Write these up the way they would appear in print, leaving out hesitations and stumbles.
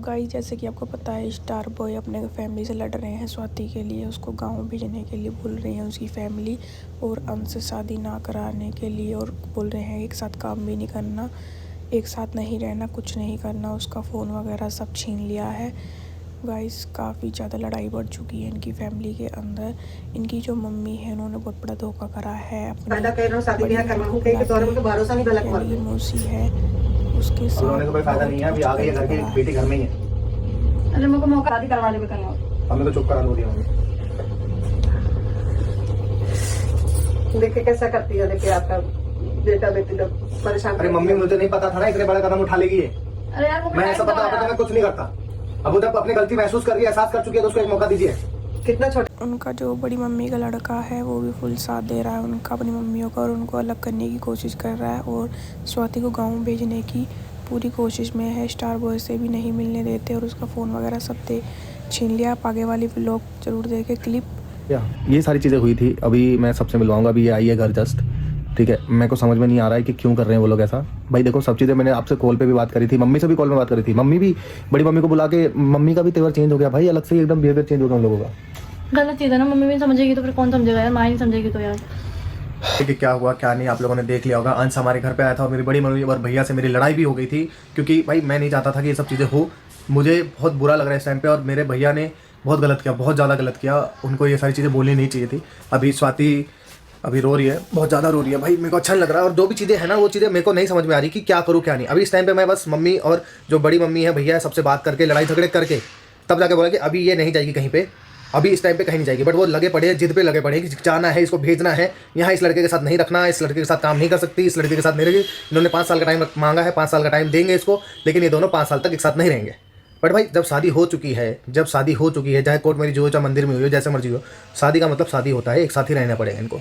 Guys जैसे कि आपको पता है स्टार बॉय अपने फैमिली से लड़ रहे हैं स्वाति के लिए, उसको गांव भेजने के लिए बोल रही है उसकी फैमिली, और अंश से शादी ना कराने के लिए, और बोल रहे हैं एक साथ काम भी नहीं करना, एक साथ नहीं रहना, कुछ नहीं करना, उसका फ़ोन वगैरह सब छीन लिया है। गाइस काफ़ी ज़्यादा लड़ाई बढ़ चुकी है इनकी फैमिली के अंदर। इनकी जो मम्मी है उन्होंने बहुत बड़ा धोखा करा है अपनी मौसी है उसके साथ। तो कोई फायदा नहीं है, अभी आ गई है घर की बेटी घर में ही है। अरे मेरे को मौका शादी करवा ले कहीं और। हमने तो चुप करा दिया। देखिए कैसा करती है, देखिए आपका बेटा बेटी लोग परेशान। अरे मम्मी मुझे नहीं पता था ना इतने बड़ा कदम उठा लेगी ये। अरे यार मैं ऐसा पता होता तो मैं कुछ नहीं करता। अब वो जब अपनी गलती महसूस कर रही है, एहसास कर चुकी है, तो उसको एक मौका दीजिए। कितना छोटा। उनका जो बड़ी मम्मी का लड़का है वो भी फुल साथ दे रहा है उनका, अपनी मम्मियों का, और उनको अलग करने की कोशिश कर रहा है और स्वाति को गांव भेजने की पूरी कोशिश में है। स्टार बॉय से भी नहीं मिलने देते और उसका फ़ोन वगैरह सब छीन लिया। आप आगे वाली व्लॉग जरूर देखें क्लिप। ये सारी चीज़ें हुई थी। अभी मैं सबसे मिलवाऊंगा। अभी ये आई है घर जस्ट, ठीक है। मेरे को समझ में नहीं आ रहा है कि क्यों कर रहे हैं वो लोग ऐसा। भाई देखो सब चीज़ें मैंने आपसे कॉल पे भी बात करी थी, मम्मी से भी कॉल में बात करी थी। मम्मी भी बड़ी मम्मी को बुला के, मम्मी का भी तेवर चेंज हो गया भाई, अलग से ही एकदम बिहेवियर चेंज हो गया उन लोगों का। गलत चीज़ है ना, मम्मी भी समझेगी तो फिर कौन समझेगा यार, माँ ही समझेगी तो यार। ठीक है, क्या हुआ क्या नहीं आप लोगों ने देख लिया होगा। अंश हमारे घर पे आया था और मेरी बड़ी मम्मी और भैया से मेरी लड़ाई भी हो गई थी, क्योंकि भाई मैं नहीं चाहता था कि ये सब चीज़ें हो। मुझे बहुत बुरा लग रहा है इस टाइम पे, और मेरे भैया ने बहुत गलत किया, बहुत ज़्यादा गलत किया। उनको ये सारी चीज़ें बोलनी नहीं चाहिए थी। अभी स्वाति अभी रो रही है, बहुत ज़्यादा रो रही है भाई, मेरे को अच्छा नहीं लग रहा है। और जो भी चीज़ें हैं ना, वो चीज़ें मेरे को नहीं समझ में आ रही कि क्या करूँ क्या नहीं। अभी इस टाइम पे मैं बस मम्मी और जो बड़ी मम्मी है भैया है सबसे बात करके, लड़ाई झगड़े करके तब जाके बोला कि अभी ये नहीं जाएगी कहीं पे, अभी इस टाइम पे कहीं नहीं जाएगी। बट वो लगे पड़े हैं, जिद पे लगे पड़े हैं कि जाना है, इसको भेजना है यहाँ, इस लड़के के साथ नहीं रखना, इस लड़के के साथ काम नहीं कर सकती, इस लड़के के साथ नहीं रहेगी। इन्होंने 5 साल का टाइम मांगा है, 5 साल का टाइम देंगे इसको, लेकिन ये दोनों 5 साल तक एक साथ नहीं रहेंगे। बट भाई जब शादी हो चुकी है, चाहे कोर्ट मैरिज हो, चाहे मंदिर में हो, जैसे मर्जी हो, शादी का मतलब शादी होता है, एक साथ ही रहना पड़ेगा इनको।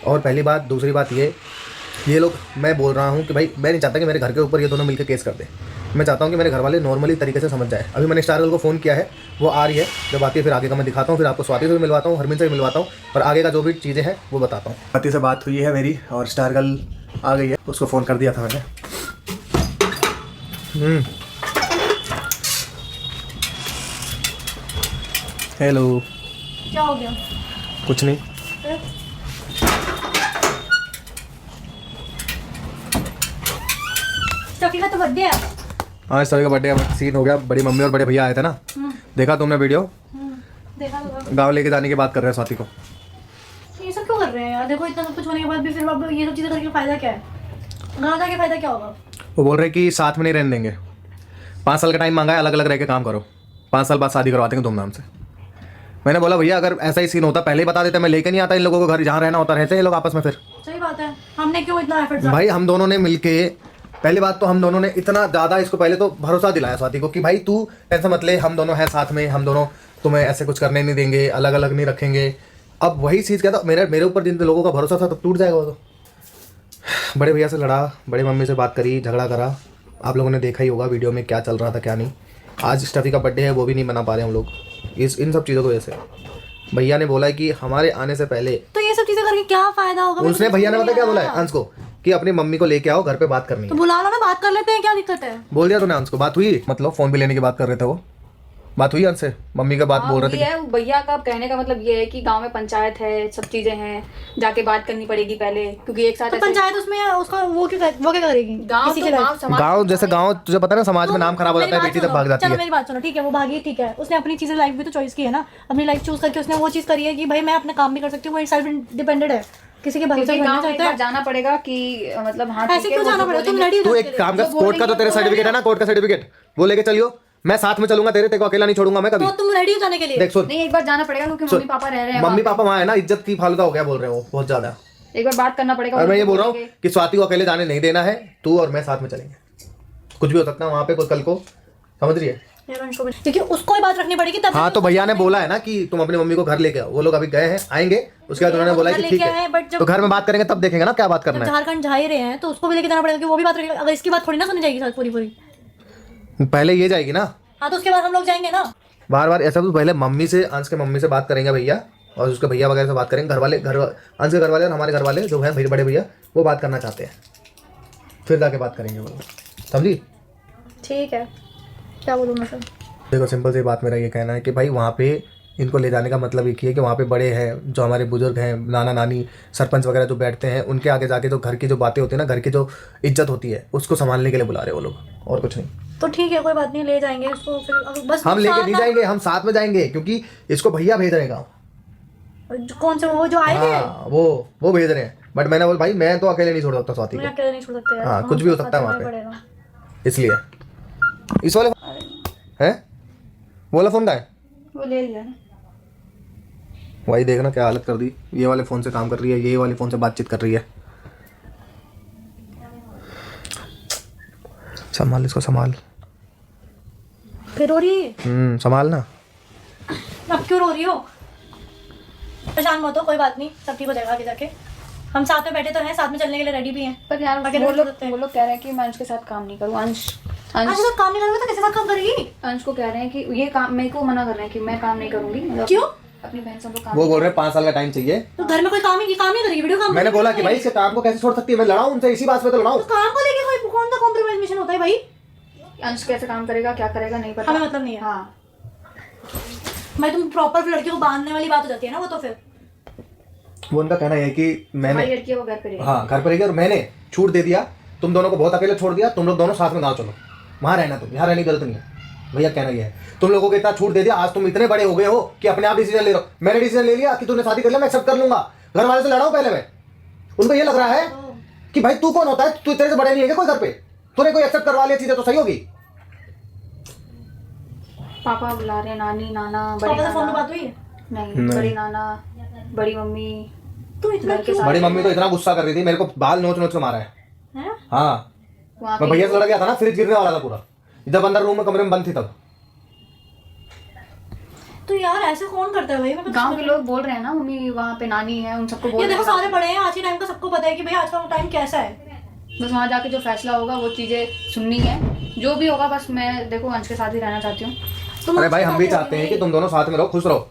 और पहली बात। दूसरी बात ये लोग, मैं बोल रहा हूँ कि भाई मैं नहीं चाहता कि मेरे घर के ऊपर ये दोनों मिलकर केस कर दें। मैं चाहता हूँ कि मेरे घर वाले नॉर्मली तरीके से समझ जाए। अभी मैंने स्टार गर्ल को फ़ोन किया है, वो आ रही है, जब आती है फिर आगे का मैं दिखाता हूँ, फिर आपको स्वाति से भी मिलवाता हूँ, हरमीन से भी मिलवाता हूँ, और आगे का जो भी चीज़ें हैं वो बताता हूँ। स्वाति से बात हुई है मेरी और स्टार गर्ल आ गई है, उसको फ़ोन कर दिया था मैंने। हेलो। क्या हो गया? कुछ नहीं। स्टफी का तो बर्थडे है। हाँ, इस तरह का बर्थडे सीन हो गया। बड़ी मम्मी और बड़े भैया आए थे ना, देखा तुमने वीडियो? देखा तो। गाँव लेके जाने की बात कर रहे हैं स्वाति को। ये सब क्यों कर रहे हैं यार? देखो इतना सब कुछ होने के बाद भी फिर अब ये सब चीज़ें करके फायदा क्या है? गाँव जाके फायदा क्या होगा? वो बोल रहे कि साथ में नहीं रहने देंगे। 5 साल का टाइम मांगा है, अलग अलग रह के काम करो, 5 साल बाद शादी करवा देंगे धूमधाम से। मैंने बोला भैया अगर ऐसा ही सीन होता पहले ही बता देते, मैं लेके नहीं आता इन लोगों को घर, जहाँ रहना होता रहते हैं लोग आपस में। फिर सही बात है, हमने क्यों इतना एफर्ट? भाई हम दोनों ने मिलके, पहली बात तो हम दोनों ने इतना ज़्यादा इसको पहले तो भरोसा दिलाया स्वाति को कि भाई तू टेंशन मत ले, हम दोनों हैं साथ में, हम दोनों तुम्हें ऐसे कुछ करने नहीं देंगे, अलग अलग नहीं रखेंगे। अब वही चीज़ क्या था, मेरे ऊपर जिन लोगों का भरोसा था तब टूट जाएगा वो तो। बड़े भैया से लड़ा, बड़ी मम्मी से बात करी, झगड़ा करा। आप लोगों ने देखा ही होगा वीडियो में क्या चल रहा था क्या नहीं। आज स्टफी का बर्थडे है, वो भी नहीं मना पा रहे हम लोग इन सब चीज़ों की वजह से। भैया ने बोला है कि हमारे आने से पहले तो ये सब चीजें करके क्या फायदा होगा? उसने, भैया ने पता क्या बोला है अंश को, कि अपनी मम्मी को लेके आओ, घर पे बात करनी है। तो बुला लो ना, बात कर लेते हैं, क्या दिक्कत है? बोल दिया तूने अंश को? बात हुई? मतलब फोन भी लेने की बात कर रहे थे वो, बात हुई अंश से? मम्मी का बात बोल रहे थे। भैया का कहने का मतलब ये है कि गांव में पंचायत है, सब चीजें हैं, जाके बात करनी पड़ेगी पहले, क्योंकि एक साथ तो पंचायत उसमें उसका वो क्या करेगी? गाँव जैसे गाँव तुझे पता है ना, समाज में नाम खराब हो जाता है, बेटी तक भाग जाती है। चलो मेरी बात सुनो, ठीक है वो भागी, ठीक है, उसने अपनी चीजें लाइफ भी तो चॉइस की है ना, अपनी लाइफ चूज करके उसने वो चीज करी है कि भाई मैं अपने काम भी कर सकती हूँ, वो सेल्फ डिपेंडेंट है, किसी के भरोसे बनना चाहता है। जाना पड़ेगा कि मतलब हाँ ऐसे क्यों जाना पड़ेगा? तुम रेडी हो? तू एक काम कर, कोर्ट का तो तेरे सर्टिफिकेट है ना, कोर्ट का सर्टिफिकेट वो लेके चलियो, मैं साथ में चलूंगा तेरे को अकेला नहीं छोड़ूंगा मैं कभी। तो तुम रेडी हो जाने के लिए? देख सुन, नहीं एक बार जाना पड़ेगा क्योंकि मम्मी पापा रह रहे हैं, मम्मी पापा वहाँ है ना, इज्जत की फालूदा हो गया बोल रहे हो बहुत ज्यादा। एक बार बात करना पड़ेगा। और मैं ये बोल रहा हूँ कि स्वाति को अकेले जाने नहीं देना है, तू और मैं साथ में चलेंगे, कुछ भी हो सकता है वहाँ पे कल को, समझ रही है? क्योंकि उसको ही बात रखनी पड़ेगी तब। हाँ तो भैया ने बोला है ना कि तुम अपनी मम्मी को घर लेके आओ, वो लोग अभी गए हैं, आएंगे, उसके बाद उन्होंने बोला कि ठीक है, तो घर में बात करेंगे तब देखेंगे ना क्या बात करना है। झारखंड जा ही रहे हैं तो उसको भी लेके जाना पड़ेगा कि वो भी बात रखेगा। अगर इसकी बात थोड़ी ना सुनी जाएगी पूरी, पहले ये जाएगी ना। हाँ तो उसके बाद हम लोग जाएंगे ना। बार बार ऐसा तो पहले मम्मी से, अंश के मम्मी से बात करेंगे भैया, और उसके भैया वगैरह से बात करेंगे, अंश के घर वाले और हमारे घर वाले जो हैं बड़े भैया वो बात करना चाहते हैं, फिर जाके बात करेंगे वो, समझी? ठीक है। क्या बोलूँ मैं सर? देखो सिंपल सी बात मेरा ये कहना है कि भाई वहाँ पे इनको ले जाने का मतलब एक ही है कि वहाँ पे बड़े हैं जो हमारे बुजुर्ग हैं, नाना नानी, सरपंच वगैरह जो बैठते हैं, उनके आगे जाके जो घर की जो बातें होती है ना, घर की जो इज्जत होती है, उसको संभालने के लिए बुला रहे हैं वो लोग, और कुछ नहीं। तो ठीक है, कोई बात नहीं, ले जाएंगे उसको फिर। अब बस हम लेके नहीं जाएंगे, हम साथ में जाएंगे, क्योंकि इसको भैया भेज रहे हैं गाँव। कौन से वो जो आए थे? हाँ वो भेज रहे हैं, बट मैंने बोला भाई मैं तो अकेले नहीं छोड़ सकता स्वाति मैं को। अकेले नहीं छोड़ सकते यार। हाँ, कुछ भी हो सकता है वहाँ पे, इसलिए इस वाले हैं वो वाला फोन का है, वो ले लिया ना। वही देखना क्या हालत कर दी। ये वाले फ़ोन से काम कर रही है, ये वाले फ़ोन से बातचीत कर रही है। संभाल इसको, संभाल। फिर रो रही है? संभाल ना। अब क्यों रो रही हो? परेशान मत हो, कोई बात नहीं, सब ठीक हो जाएगा आगे जाके। हम साथ में बैठे तो हैं, साथ में चलने के लिए रेडी भी हैं। पर यार अकेले वो नहीं सकते। लोग कह रहे हैं कि मैं अंश के साथ काम नहीं करूँ। अंश तो काम नहीं करोगे तो किसके साथ काम करेगी? अंश को कह रहे हैं कि ये काम, मेरे को मना कर रहे हैं कि मैं काम नहीं करूंगी। मतलब क्यों? अपनी बहन से हम लोग काम वो बोल रहे हैं 5 साल का टाइम चाहिए। तो घर में कोई काम नहीं करेगी, वीडियो काम। मैंने बोला कि भाई इसके काम को कैसे छोड़ सकती है, मैं लड़ाऊं उनसे, इसी बात पे तो लड़ाऊं। तो काम को लेके कोई कौन सा कॉम्प्रोमाइज मिशन होता है भाई? अंश कैसे काम करेगा, क्या करेगा, नहीं पता, हमें मतलब नहीं है। हाँ मैं तुम प्रॉपर लड़की को बांधने वाली बात हो जाती है ना वो, तो फिर वो उनका कहना है कि मैंने, हमारी लड़की है वो घर पे रहेगी। हाँ घर पर रहेगी, और मैंने छूट दे दिया, तुम दोनों को बहुत अकेले छोड़ दिया, तुम लोग दोनों साथ में गाँव चलो, वहाँ रहना, तुम यहाँ रहने की जरूरत नहीं है। भैया कहना ये है, तुम लोगों को इतना छूट दे दिया, आज तुम इतने बड़े हो गए हो कि अपने आप डिसीजन ले रहे हो। मैंने डिसीजन ले लिया कि तूने शादी कर लिया, मैं एक्सेप्ट कर लूंगा। घर वाले से लड़ाऊं पहले मैं? उनको ये लग रहा है कि भाई तू कौन होता है, तू तेरे से बड़े नहीं है कोई घर पे, तूने कोई एक्सेप्ट करवा लिया चीजें तो सही होगी। पापा बुला रहे हैं, नानी नाना, बड़े पापा से फोन पे नाना, बात हुई है? नहीं बड़ी नाना, बड़ी मम्मी। तू इतना घर के क्यों? बड़ी मम्मी तो इतना गुस्सा कर रही थी, मेरे को बाल नोच नोच के मारा है। हैं? हाँ, वहाँ मैं पे भैया से लड़ गया था ना, फ्रिज गिरने वाला था पूरा, जब अंदर रूम में कमरे में बंद थी तब। तो यार ऐसे कौन करता है भाई? मैं गांव के लोग बोल रहे हैं ना, मम्मी वहाँ पे नानी है, उन सबको बोल ये रहे देखो हैं। सारे बड़े हैं, आज के टाइम का सबको पता है कि भाई आज का टाइम कैसा है। बस वहाँ जाके जो फैसला होगा वो चीजें सुननी है, जो भी होगा। बस मैं देखो अंश के साथ ही रहना चाहती हूँ। तुम अरे भाई हम भी उसके साथ चाहते हैं रहोगी कि तुम दोनों साथ में रहो, खुश रहो।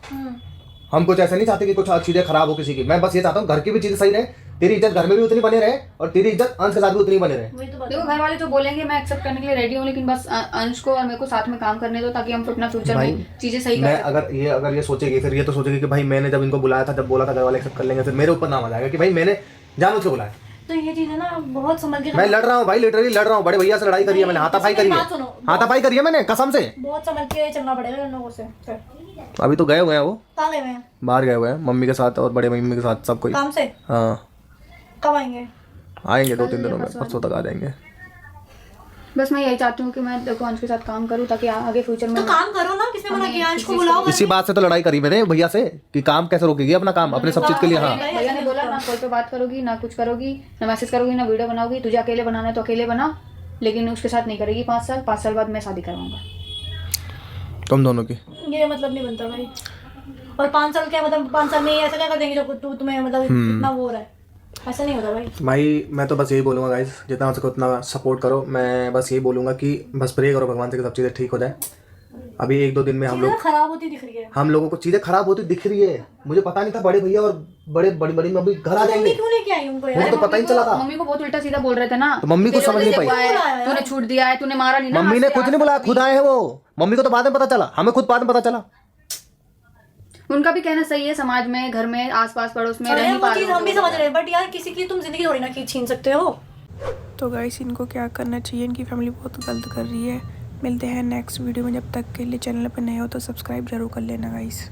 हम कुछ ऐसा नहीं चाहते कि कुछ चीजें खराब हो किसी की। मैं बस ये चाहता हूँ घर की भी चीजें सही रहे, तेरी इज्जत घर में भी उतनी बने रहे, और तेरी इज्जत अंश के साथ भी उतनी बने रहे। वही तो बात देखो घर वाले जो बोलेंगे मैं एक्सेप्ट करने के लिए रेडी हूँ, लेकिन बस अंश को और मेरे को साथ में काम करने दो, ताकि हम अपना फ्यूचर में चीजें सही कर मैं सकें। अगर ये सोचेगी, फिर ये तो सोचेगी कि भाई मैंने जब इनको बुलाया था, जब बोला था घर वाले एक्सेप्ट कर लेंगे, फिर मेरे ऊपर नाम आ जाएगा कि भाई मैंने जानबूझ के बुलाया। तो ये चीज है ना, बहुत समझ के मैं लड़ रहा हूँ भाई, लिटरली लड़ रहा हूँ। बड़े भैया से लड़ाई करी है मैंने, हाथापाई करी है, बात सुनो। हाथापाई करी है मैंने कसम से। बहुत समझ के चलना पड़ेगा इन लोगों से। फिर अभी तो गए हुए हैं वो, कहाँ गए हुए हैं? बाहर गए हुए हैं मम्मी के साथ और बड़े मम्मी के साथ, सब कोई। काम से? हाँ कब आएंगे? आएंगे 2-3 दिनों में, परसों तक आ जाएंगे। बस मैं यही चाहती हूँ कि मैं देखो अंश के साथ काम करूँ, ताकि आगे फ्यूचर में तो काम करो ना, किसने मना किया? अंश को बुलाओ। इसी बात से तो लड़ाई करी मैंने भैया से कि काम कैसे रोकेगी अपना काम, अपने सब चीज के लिए। हाँ भैया ने बोला ना कॉल पे बात करोगी, ना कुछ करोगी, ना मैसेज करोगी, ना वीडियो बनाओगी। तुझे अकेले बनाना है तो अकेले बना, लेकिन उसके साथ नहीं करेगी 5 साल बाद मैं शादी करवाऊंगा तुम दोनों की। ये मतलब नहीं बनता भाई। और 5 साल क्या मतलब, 5 साल में ऐसा क्या कर देंगे जो तुम्हें मतलब इतना वो हो रहा है? ऐसा नहीं होता भाई। मैं तो बस यही बोलूँगा गाइस, जितना हो सके उतना सपोर्ट करो। मैं बस यही बोलूँगा कि बस प्रे करो भगवान से कि सब चीज़ें ठीक हो जाए। अभी 1-2 दिन में हम लोग, खराब होती दिख रही है। हम लोगों को चीज़ें खराब होती दिख रही है। मुझे पता नहीं था बड़े भैया और बड़ी मम्मी घर आ जाएंगे, क्यों लेके आई उनको मुझे यार? तो पता ही नहीं चला था। मम्मी को बहुत उल्टा सीधा बोल रहे थे ना, तो मम्मी कुछ समझ नहीं पाई। तूने छूट दिया है, तूने मारा नहीं ना। मम्मी ने कुछ नहीं बोला, खुद आए हैं वो। मम्मी को तो बाद में पता चला, हमें खुद बाद में पता चला। उनका भी कहना सही है, समाज में, घर में, आसपास पड़ोस में अरे रह नहीं वो पा चीज रहे हम भी समझ रहे हैं, बट यार किसी की तुम जिंदगी थोड़ी ना छीन सकते हो। तो गाइस इनको क्या करना चाहिए, इनकी फैमिली बहुत गलत कर रही है। मिलते हैं नेक्स्ट वीडियो में, जब तक के लिए चैनल पर नए हो तो सब्सक्राइब जरूर कर लेना गाइस।